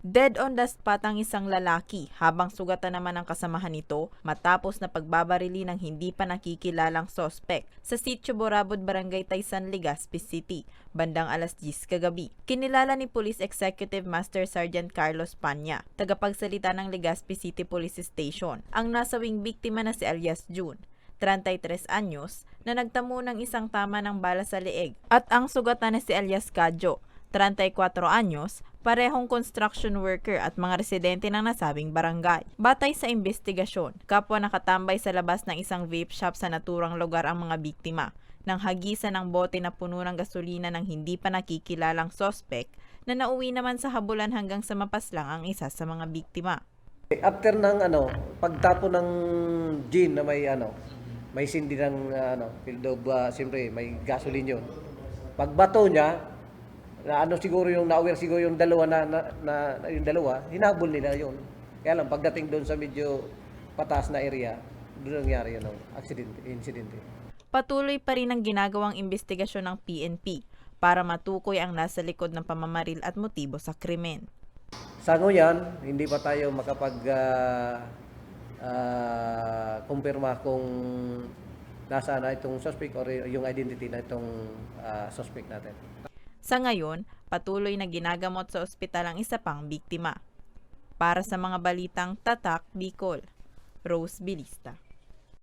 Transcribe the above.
Dead on the spot ang isang lalaki habang sugatan naman ang kasamahan nito matapos na pagbabarili ng hindi pa nakikilalang sospek sa Sitio Borabod, Barangay Taysan, Legazpi City, bandang alas 10 kagabi. Kinilala ni Police Executive Master Sergeant Carlos Panya, tagapagsalita ng Legazpi City Police Station, ang nasawing biktima na si Elias June, 33 anyos, na nagtamo ng isang tama ng bala sa leeg, at ang sugatan na si Elias Cadjo, 34 anyos, parehong construction worker at mga residente ng nasabing barangay. Batay sa investigasyon, kapwa nakatambay sa labas ng isang vape shop sa naturang lugar ang mga biktima nang hagisan ng bote na puno ng gasolina ng hindi pa nakikilalang sospek na nauwi naman sa habulan hanggang sa mapaslang ang isa sa mga biktima. After ng pagtapo ng gin na may sindi ng field of, siyempre may gasoline yun. Pagbato niya, na siguro yung na-aware siguro yung dalawa yung dalawa, hinabol nila yun. Kaya lang pagdating doon sa medyo pataas na area, doon nangyari yun ang insidente. Patuloy pa rin ang ginagawang investigasyon ng PNP para matukoy ang nasa likod ng pamamaril at motibo sa krimen. Sa ngayon, hindi pa tayo makapag kumpirma kung nasaan na itong suspect or yung identity na itong suspect natin. Sa ngayon, patuloy na ginagamot sa ospital ang isa pang biktima. Para sa mga balitang Tatak Bicol, Rose Bilista.